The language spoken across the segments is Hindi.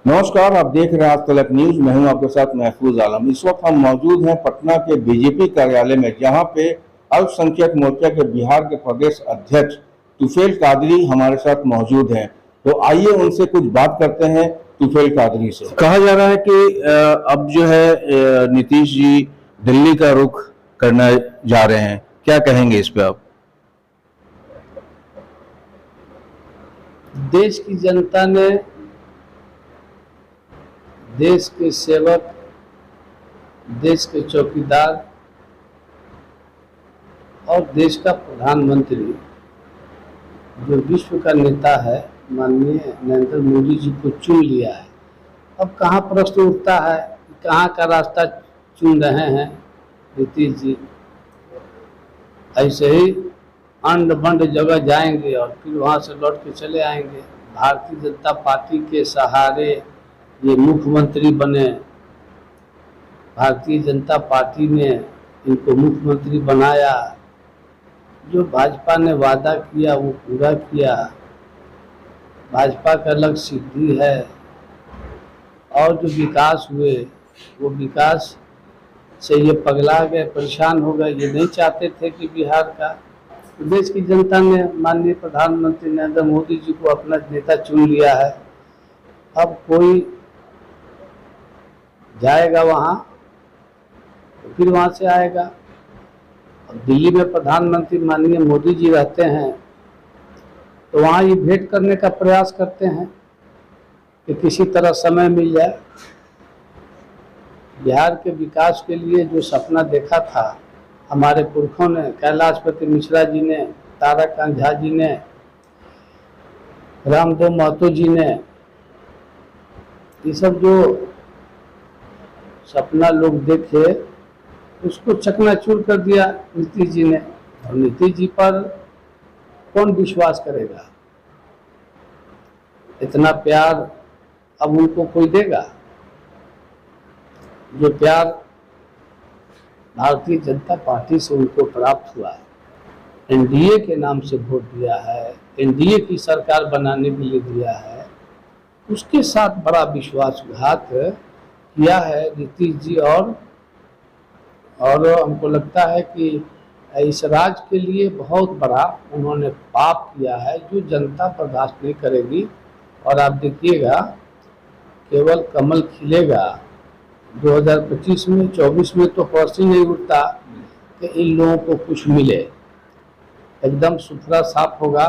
नमस्कार, आप देख रहे हैं आज तलक न्यूज। मैं हूं आपके साथ महफूज आलम। इस वक्त हम मौजूद हैं पटना के बीजेपी कार्यालय में, जहां पे अल्पसंख्यक मोर्चा के बिहार के प्रदेश अध्यक्ष तुफैल कादरी हमारे साथ मौजूद हैं। तो आइए उनसे कुछ बात करते हैं। तुफैल कादरी से कहा जा रहा है कि अब जो है नीतीश जी दिल्ली का रुख करना जा रहे हैं, क्या कहेंगे इस पे आप? देश की जनता ने देश के सेवक, देश के चौकीदार और देश का प्रधानमंत्री जो विश्व का नेता है माननीय नरेंद्र मोदी जी को चुन लिया है। अब कहाँ प्रश्न उठता है, कहाँ का रास्ता चुन रहे हैं नीतीश जी। ऐसे ही अंड बंड जगह जाएंगे और फिर वहाँ से लौट के चले आएंगे। भारतीय जनता पार्टी के सहारे ये मुख्यमंत्री बने, भारतीय जनता पार्टी ने इनको मुख्यमंत्री बनाया। जो भाजपा ने वादा किया वो पूरा किया। भाजपा का अलग सिद्धि है और जो विकास हुए वो विकास से ये पगला गए, परेशान हो गए। ये नहीं चाहते थे कि बिहार का। देश की जनता ने माननीय प्रधानमंत्री नरेंद्र मोदी जी को अपना नेता चुन लिया है। अब कोई जाएगा वहाँ तो फिर वहाँ से आएगा। अब दिल्ली में प्रधानमंत्री माननीय मोदी जी रहते हैं तो वहाँ ये भेंट करने का प्रयास करते हैं कि किसी तरह समय मिल जाए। बिहार के विकास के लिए जो सपना देखा था हमारे पुरखों ने, कैलाशपति मिश्रा जी ने, ताराकांत झा जी ने, रामदेव महतो जी ने, ये सब जो सपना लोग देखे उसको चकनाचूर कर दिया नीतीश जी ने। और नीतीश जी पर कौन विश्वास करेगा? इतना प्यार अब उनको कोई देगा? जो प्यार भारतीय जनता पार्टी से उनको प्राप्त हुआ है, एनडीए के नाम से वोट दिया है, एनडीए की सरकार बनाने के लिए दिया है, उसके साथ बड़ा विश्वासघात किया है नीतीश जी। और हमको लगता है कि इस राज्य के लिए बहुत बड़ा उन्होंने पाप किया है जो जनता बर्दाश्त नहीं करेगी। और आप देखिएगा केवल कमल खिलेगा 2025 में, 24 में तो पर्स ही नहीं उठता कि इन लोगों को कुछ मिले। एकदम सुथरा साफ होगा।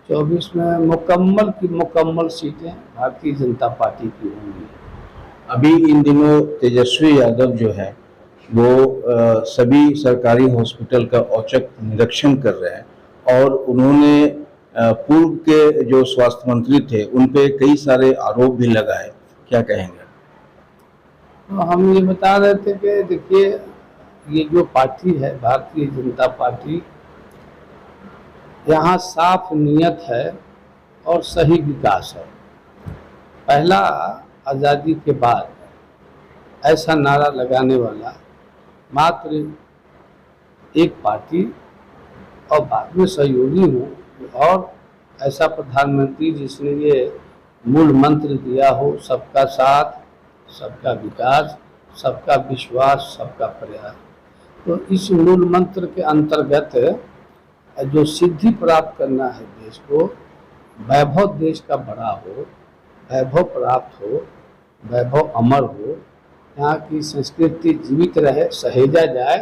24 में मुकम्मल की मुकम्मल सीटें भारतीय जनता पार्टी की होंगी। अभी इन दिनों तेजस्वी यादव जो है वो सभी सरकारी हॉस्पिटल का औचक निरीक्षण कर रहे हैं और उन्होंने पूर्व के जो स्वास्थ्य मंत्री थे उन पे कई सारे आरोप भी लगाए। क्या कहेंगे? तो हम ये बता रहे थे कि देखिए ये जो पार्टी है भारतीय जनता पार्टी, यहाँ साफ नीयत है और सही विकास है। पहला आज़ादी के बाद ऐसा नारा लगाने वाला मात्र एक पार्टी और बाद में सहयोगी हूँ और ऐसा प्रधानमंत्री जिसने ये मूल मंत्र दिया हो, सबका साथ, सबका विकास, सबका विश्वास, सबका प्रयास। तो इस मूल मंत्र के अंतर्गत जो सिद्धि प्राप्त करना है देश को, वैभव देश का बड़ा हो, वैभव प्राप्त हो, वैभव अमर हो, यहाँ की संस्कृति जीवित रहे, सहेजा जाए,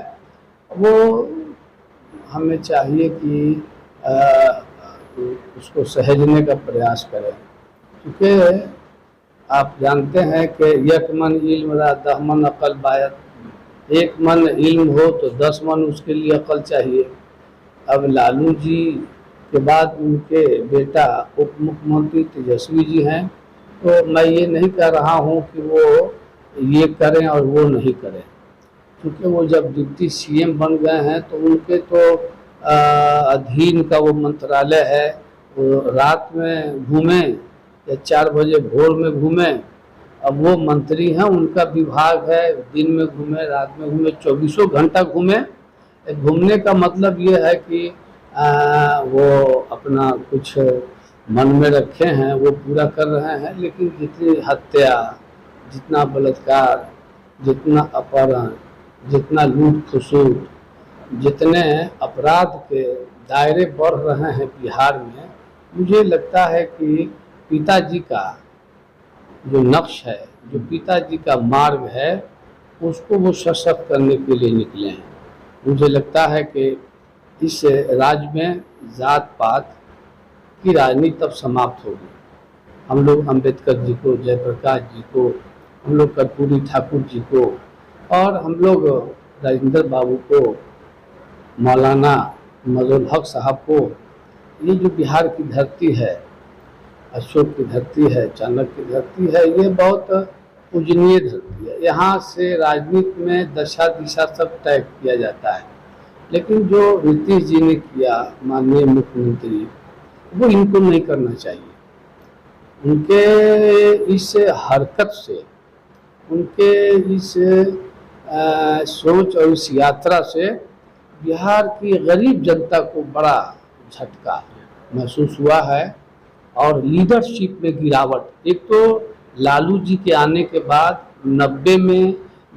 वो हमें चाहिए कि उसको सहेजने का प्रयास करें। क्योंकि आप जानते हैं कि एक मन इल्म रा 10 मन अकल बायत। एक मन इल्म हो तो 10 मन उसके लिए अकल चाहिए। अब लालू जी के बाद उनके बेटा उप मुख्यमंत्री तेजस्वी जी हैं, तो मैं ये नहीं कह रहा हूँ कि वो ये करें और वो नहीं करें, क्योंकि वो जब डिप्टी सीएम बन गए हैं तो उनके तो अधीन का वो मंत्रालय है। वो रात में घूमे या 4 बजे भोर में घूमे, अब वो मंत्री हैं, उनका विभाग है, दिन में घूमे, रात में घूमे, 24 घंटा घूमे। घूमने का मतलब ये है कि वो अपना कुछ मन में रखे हैं वो पूरा कर रहे हैं, लेकिन जितनी हत्या, जितना बलात्कार, जितना अपहरण, जितना लूट खसूट, जितने अपराध के दायरे बढ़ रहे हैं बिहार में, मुझे लगता है कि पिताजी का जो नक्श है, जो पिताजी का मार्ग है, उसको वो सशक्त करने के लिए निकले हैं। मुझे लगता है कि इस राज्य में जात पात की राजनीति तब समाप्त होगी। हम लोग अंबेडकर जी को, जयप्रकाश जी को, हम लोग कर्पूरी ठाकुर जी को, और हम लोग राजेंद्र बाबू को, मौलाना मजहरुल हक साहब को, ये जो बिहार की धरती है, अशोक की धरती है, चाणक्य की धरती है, ये बहुत पूजनीय धरती है। यहाँ से राजनीति में दशा दिशा सब तय किया जाता है। लेकिन जो नीतीश जी ने किया, माननीय मुख्यमंत्री, वो इनको नहीं करना चाहिए। उनके इस हरकत से, उनके इस सोच और इस यात्रा से बिहार की गरीब जनता को बड़ा झटका महसूस हुआ है और लीडरशिप में गिरावट। एक तो लालू जी के आने के बाद 90 में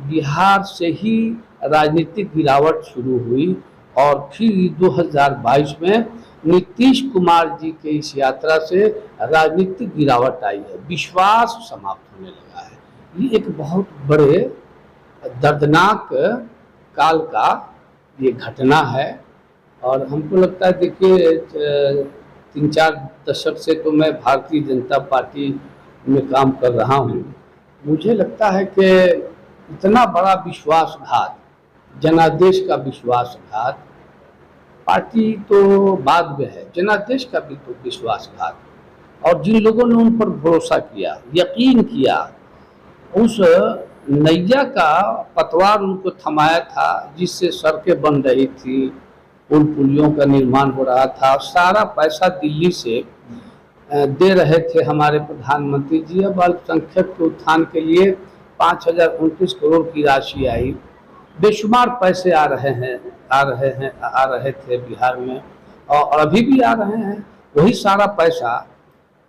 बिहार से ही राजनीतिक गिरावट शुरू हुई और फिर 2022 में नीतीश कुमार जी के इस यात्रा से राजनीतिक गिरावट आई है, विश्वास समाप्त होने लगा है। ये एक बहुत बड़े दर्दनाक काल का ये घटना है और हमको लगता है, देखिए 3-4 दशक से तो मैं भारतीय जनता पार्टी में काम कर रहा हूँ। मुझे लगता है कि इतना बड़ा विश्वासघात, जनादेश का विश्वासघात, पार्टी तो बाद में है, जनादेश का भी तो विश्वासघात, और जिन लोगों ने उन पर भरोसा किया, यकीन किया, उस नैया का पतवार उनको थमाया था, जिससे सड़कें बन रही थी, पुल पुलियों का निर्माण हो रहा था, सारा पैसा दिल्ली से दे रहे थे हमारे प्रधानमंत्री जी। अब अल्पसंख्यक के उत्थान के लिए 5029 करोड़ की राशि आई, बेशुमार पैसे आ रहे थे बिहार में और अभी भी आ रहे हैं। वही सारा पैसा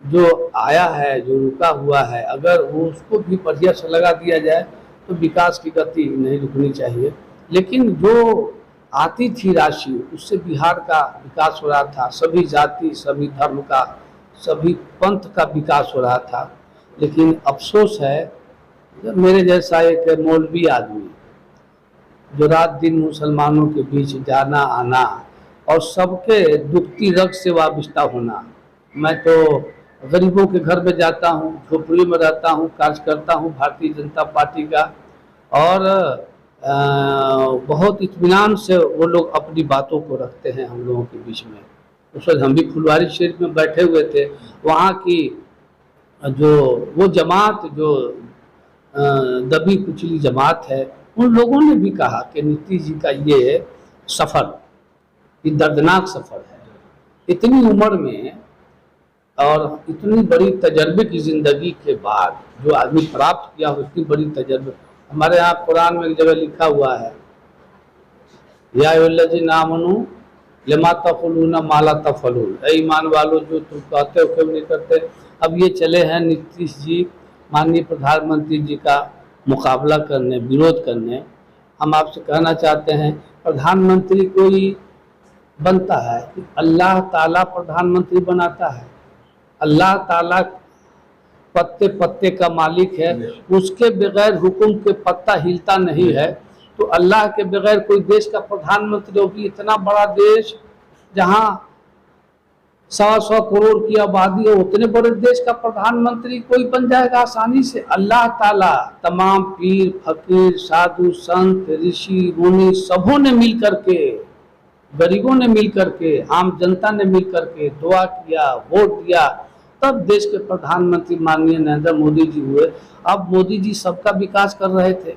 जो आया है, जो रुका हुआ है, अगर वो उसको भी बढ़िया से लगा दिया जाए तो विकास की गति नहीं रुकनी चाहिए। लेकिन जो आती थी राशि, उससे बिहार का विकास हो रहा था, सभी जाति, सभी धर्म का, सभी पंथ का विकास हो रहा था। लेकिन अफसोस है, मेरे जैसा एक मौलवी आदमी जो रात दिन मुसलमानों के बीच जाना आना और सबके दुखती रग से वाबस्ता होना, मैं तो गरीबों के घर में जाता हूँ, झोपड़ी में रहता हूँ, कार्य करता हूँ भारतीय जनता पार्टी का, और बहुत इत्मीनान से वो लोग अपनी बातों को रखते हैं हम लोगों के बीच में। उस वक्त हम भी फुलवारी शरीफ में बैठे हुए थे, वहाँ की जो वो जमात, जो दबी कुचली जमात है, उन लोगों ने भी कहा कि नीतीश जी का ये सफ़र, ये दर्दनाक सफ़र है। इतनी उम्र में और इतनी बड़ी तजर्बे की ज़िंदगी के बाद जो आदमी प्राप्त किया हो, इतनी बड़ी तजर्बे, हमारे यहाँ कुरान में एक जगह लिखा हुआ है, या अय्युहल्लज़ीना आमनू लिमा तक़ूलूना मा ला तफ़अलून, ऐ ईमान वालों जो तुम कहते हो क्यों नहीं करते। अब ये चले हैं नीतीश जी, माननीय प्रधानमंत्री जी का मुकाबला करने, विरोध करने। हम आपसे कहना चाहते हैं, प्रधानमंत्री कोई बनता है कि अल्लाह ताला प्रधानमंत्री बनाता है। अल्लाह ताला पत्ते पत्ते का मालिक है, उसके बगैर हुक्म के पत्ता हिलता नहीं है। तो अल्लाह के बगैर कोई देश का प्रधानमंत्री होगी, इतना बड़ा देश जहां 100 करोड़ की आबादी है, उतने बड़े देश का प्रधानमंत्री कोई बन जाएगा आसानी से। अल्लाह ताला तमाम पीर फकीर, साधु संत, ऋषि मुनि, सबों ने मिल करके, गरीबों ने मिल करके, आम जनता ने मिल करके दुआ किया, वोट दिया, तब देश के प्रधानमंत्री माननीय नरेंद्र मोदी जी हुए। अब मोदी जी सबका विकास कर रहे थे,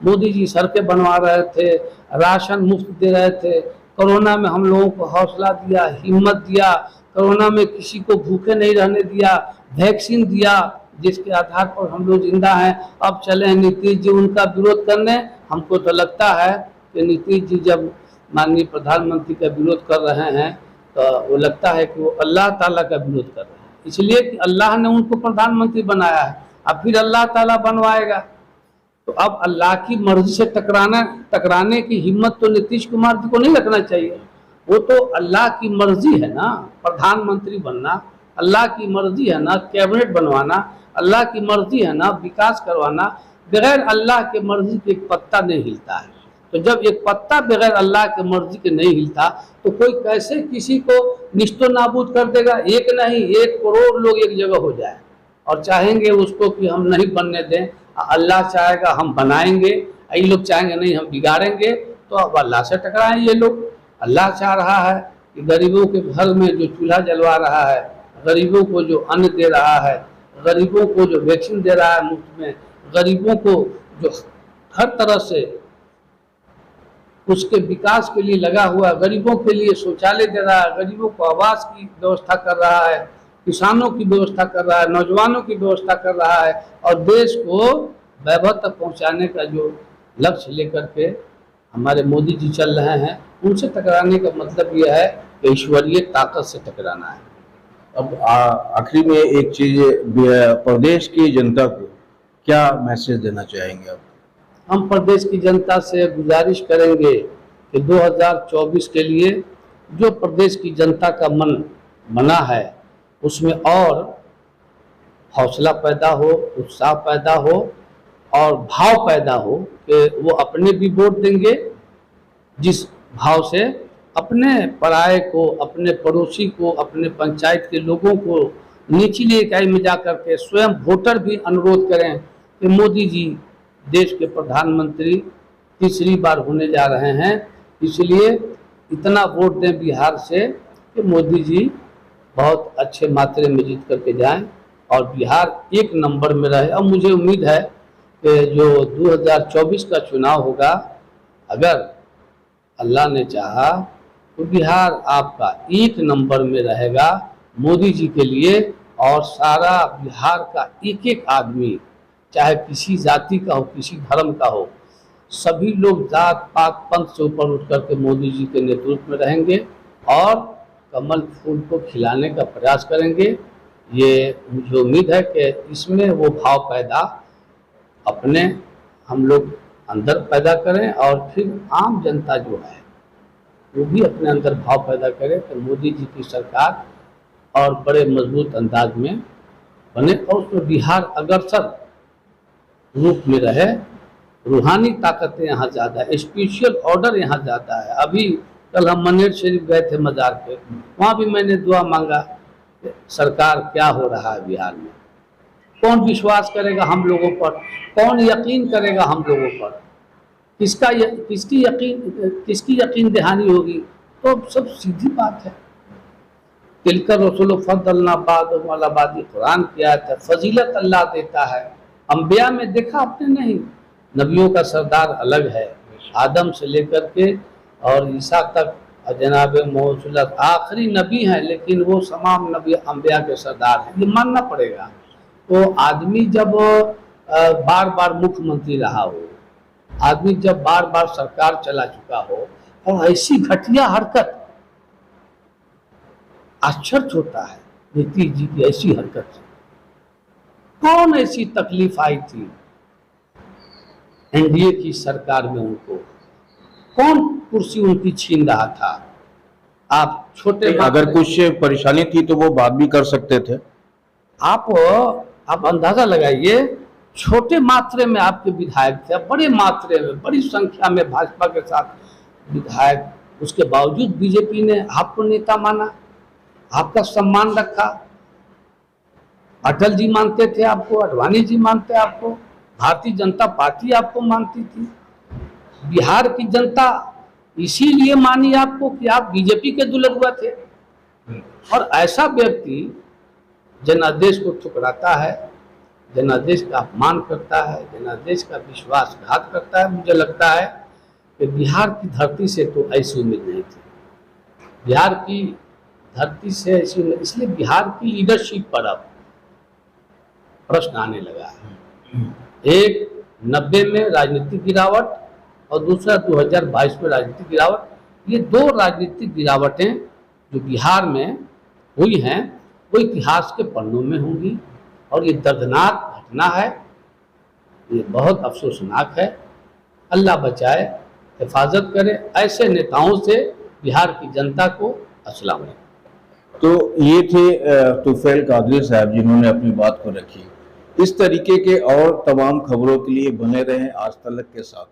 मोदी जी सड़कें बनवा रहे थे, राशन मुफ्त दे रहे थे, कोरोना में हम लोगों को हौसला दिया, हिम्मत दिया, कोरोना में किसी को भूखे नहीं रहने दिया, वैक्सीन दिया, जिसके आधार पर हम लोग जिंदा हैं। अब चले हैं नीतीश जी उनका विरोध करने। हमको तो लगता है कि नीतीश जी जब माननीय प्रधानमंत्री का विरोध कर रहे हैं तो वो लगता है कि वो अल्लाह ताला का विरोध कर रहे हैं, इसलिए कि अल्लाह ने उनको प्रधानमंत्री बनाया है, अब फिर अल्लाह ताला बनवाएगा। तो अब अल्लाह की मर्जी से टकराने की हिम्मत तो नीतीश कुमार जी को नहीं रखना चाहिए। वो तो अल्लाह की मर्जी है ना प्रधानमंत्री बनना, अल्लाह की मर्जी है ना कैबिनेट बनवाना, अल्लाह की मर्जी है ना विकास करवाना। बगैर अल्लाह के मर्जी के एक पत्ता नहीं हिलता है। तो जब एक पत्ता बगैर अल्लाह के मर्जी के नहीं हिलता तो कोई कैसे किसी को निस्तो नाबूद कर देगा। एक नहीं 1 करोड़ लोग एक जगह हो जाए और चाहेंगे उसको कि हम नहीं बनने दें, अल्लाह चाहेगा हम बनाएंगे, ये लोग चाहेंगे नहीं हम बिगाड़ेंगे, तो अब अल्लाह से टकराएं ये लोग। अल्लाह चाह रहा है कि गरीबों के घर में जो चूल्हा जलवा रहा है, गरीबों को जो अन्न दे रहा है, गरीबों को जो वैक्सीन दे रहा है मुफ्त में, गरीबों को जो हर तरह से उसके विकास के लिए लगा हुआ, गरीबों के लिए शौचालय दे रहा है, गरीबों को आवास की व्यवस्था कर रहा है, किसानों की व्यवस्था कर रहा है, नौजवानों की व्यवस्था कर रहा है, और देश को वैभव तक पहुंचाने का जो लक्ष्य लेकर के हमारे मोदी जी चल रहे हैं, उनसे टकराने का मतलब यह है कि ईश्वरीय ताकत से टकराना है। अब आखिरी में एक चीज, प्रदेश की जनता को क्या मैसेज देना चाहेंगे आप? हम प्रदेश की जनता से गुजारिश करेंगे कि 2024 के लिए जो प्रदेश की जनता का मन बना है उसमें और हौसला पैदा हो, उत्साह पैदा हो और भाव पैदा हो कि वो अपने भी वोट देंगे, जिस भाव से अपने पराये को, अपने पड़ोसी को, अपने पंचायत के लोगों को निचली इकाई में जा कर के स्वयं वोटर भी अनुरोध करें कि मोदी जी देश के प्रधानमंत्री तीसरी बार होने जा रहे हैं, इसलिए इतना वोट दें बिहार से कि मोदी जी बहुत अच्छे मात्रे में जीत करके जाएं और बिहार 1 नंबर में रहे। और मुझे उम्मीद है कि जो 2024 का चुनाव होगा, अगर अल्लाह ने चाहा तो बिहार आपका 1 नंबर में रहेगा मोदी जी के लिए। और सारा बिहार का एक आदमी, चाहे किसी जाति का हो, किसी धर्म का हो, सभी लोग जात पात पंथ से ऊपर उठ करके मोदी जी के नेतृत्व में रहेंगे और कमल फूल को खिलाने का प्रयास करेंगे। ये मुझे उम्मीद है कि इसमें वो भाव पैदा अपने हम लोग अंदर पैदा करें और फिर आम जनता जो है वो भी अपने अंदर भाव पैदा करे कि मोदी जी की सरकार और बड़े मजबूत अंदाज में बने और उसमें बिहार अग्रसर रूप में रहे। रूहानी ताकतें यहाँ ज़्यादा है, स्पिरिचुअल ऑर्डर यहाँ ज़्यादा है। अभी कल हम मनेर शरीफ गए थे मज़ार पे, वहाँ भी मैंने दुआ मांगा कि सरकार क्या हो रहा है बिहार में, कौन विश्वास करेगा हम लोगों पर, कौन यकीन करेगा हम लोगों पर, किसकी यकीन दहानी होगी। तो सब सीधी बात है। तिलकर रसूल फद्दलना बादी कुरान की आयत है, फजीलत अल्लाह देता है। अंबिया में देखा आपने नहीं, नबियों का सरदार अलग है, आदम से लेकर के और ईसा तक जनाब मोहम्मद आखिरी नबी हैं, लेकिन वो तमाम नबी अंबिया के सरदार हैं, ये मानना पड़ेगा। तो आदमी जब बार बार मुख्यमंत्री रहा हो, आदमी जब बार बार सरकार चला चुका हो और ऐसी घटिया हरकत, आश्चर्य होता है नीतीश जी की ऐसी हरकत से। कौन ऐसी तकलीफ आई थी एनडीए की सरकार में, उनको कौन कुर्सी उनकी छीन रहा था। आप छोटे, अगर कुछ परेशानी थी तो वो बात भी कर सकते थे। आप अंदाजा लगाइए, छोटे मात्रे में आपके विधायक थे, बड़े मात्रे में बड़ी संख्या में भाजपा के साथ विधायक, उसके बावजूद बीजेपी ने आपको नेता माना, आपका सम्मान रखा। अटल जी मानते थे आपको, अडवाणी जी मानते आपको, भारतीय जनता पार्टी आपको मानती थी, बिहार की जनता इसीलिए मानी आपको कि आप बीजेपी के दुलरुआ थे। और ऐसा व्यक्ति जनादेश को ठुकराता है, जनादेश का अपमान करता है, जनादेश का विश्वासघात करता है। मुझे लगता है कि बिहार की धरती से तो ऐसी उम्मीद नहीं थी, बिहार की धरती से ऐसी उम्मीद, इसलिए बिहार की लीडरशिप पर अब प्रश्न आने लगा है। एक 90 में राजनीतिक गिरावट और दूसरा 2022 में राजनीतिक गिरावट। ये 2 राजनीतिक गिरावटें जो बिहार में हुई हैं वो इतिहास के पन्नों में होंगी। और ये दर्दनाक घटना है, ये बहुत अफसोसनाक है। अल्लाह बचाए, हिफाजत करे ऐसे नेताओं से बिहार की जनता को। अस्सलाम वालेकुम। तो ये थे तुफैल कादरी साहब जिन्होंने अपनी बात को रखी। इस तरीके के और तमाम खबरों के लिए बने रहें आज तलक के साथ।